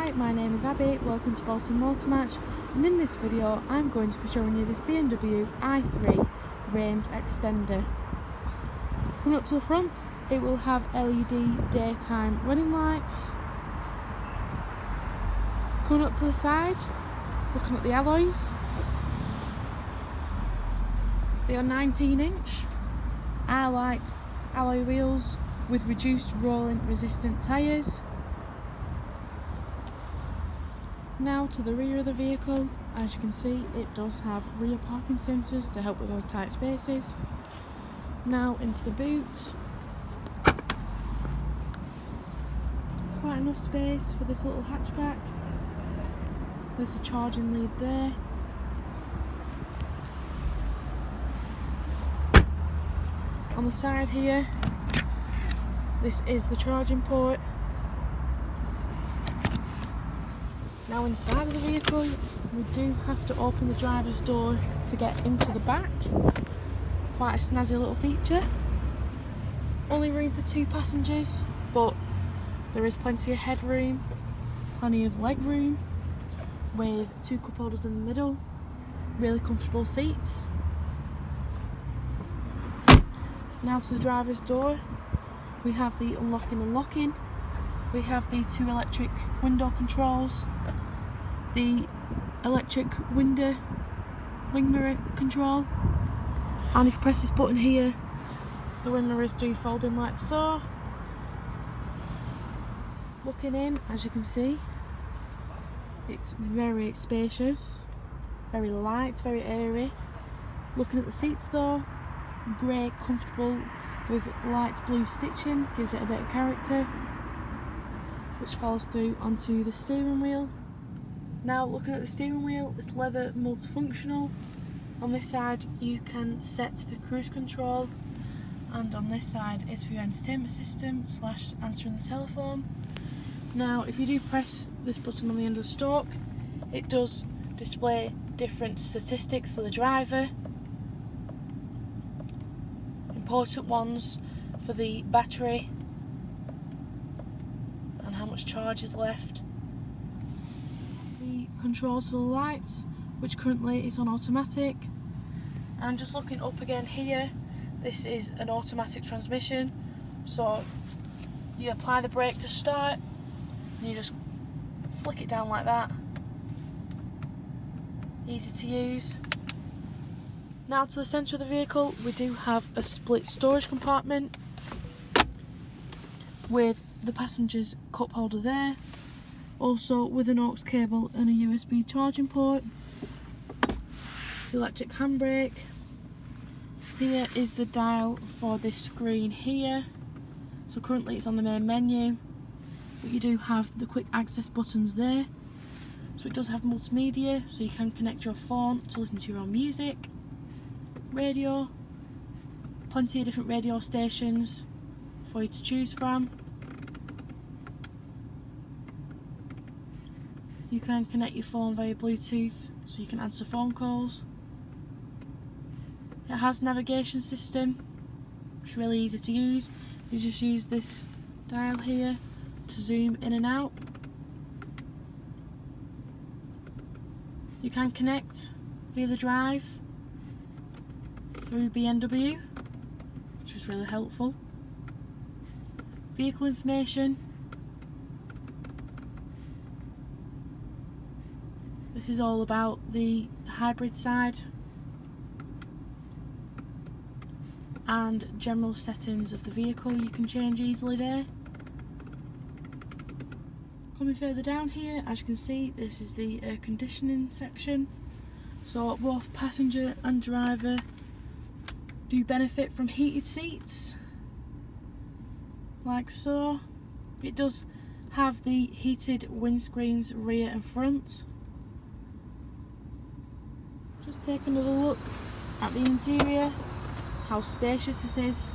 Hi, my name is Abby, welcome to Bolton Motor Match, and in this video I'm going to be showing you this BMW i3 range extender. Coming up to the front, it will have LED daytime running lights. Coming up to the side, looking at the alloys, they are 19-inch iLight alloy wheels with reduced rolling resistant tyres. Now to the rear of the vehicle, as you can see it does have rear parking sensors to help with those tight spaces. Now into the boot, quite enough space for this little hatchback. There's a charging lead there. On the side here, this is the charging port. Now inside of the vehicle, we do have to open the driver's door to get into the back. Quite a snazzy little feature. Only room for 2 passengers, but there is plenty of headroom, plenty of leg room, with 2 cup holders in the middle, really comfortable seats. Now to the driver's door, we have the unlocking and locking. We have the 2 electric window controls, the electric wing mirror control, and if you press this button here, the wing mirrors do fold in like so. Looking in, as you can see, it's very spacious, very light, very airy. Looking at the seats though, grey, comfortable with light blue stitching, gives it a bit of character, which follows through onto the steering wheel. Now looking at the steering wheel, it's leather multifunctional. On this side you can set the cruise control, and on this side is for your entertainment system / answering the telephone. Now if you do press this button on the end of the stalk, it does display different statistics for the driver. Important ones for the battery and how much charge is left. The controls for the lights, which currently is on automatic. And just looking up again here, this is an automatic transmission, so you apply the brake to start and you just flick it down like that. Easy to use. Now to the centre of the vehicle, we do have a split storage compartment with the passenger's cup holder there, also with an aux cable and a USB charging port. The electric handbrake. Here is the dial for this screen here. So currently it's on the main menu, but you do have the quick access buttons there. So it does have multimedia, so you can connect your phone to listen to your own music. Radio, plenty of different radio stations for you to choose from. You can connect your phone via Bluetooth so you can answer phone calls. It has navigation system, which is really easy to use. You just use this dial here to zoom in and out. You can connect via the drive through BMW, which is really helpful. Vehicle information. This is all about the hybrid side. And general settings of the vehicle you can change easily there. Coming further down here, as you can see, this is the air conditioning section. So both passenger and driver do benefit from heated seats, like so. It does have the heated windscreens rear and front. Just take another look at the interior, how spacious this is.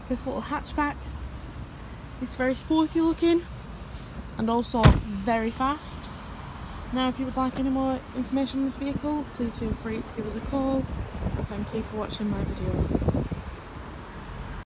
This little hatchback is very sporty looking and also very fast. Now if you would like any more information on this vehicle, please feel free to give us a call, and thank you for watching my video.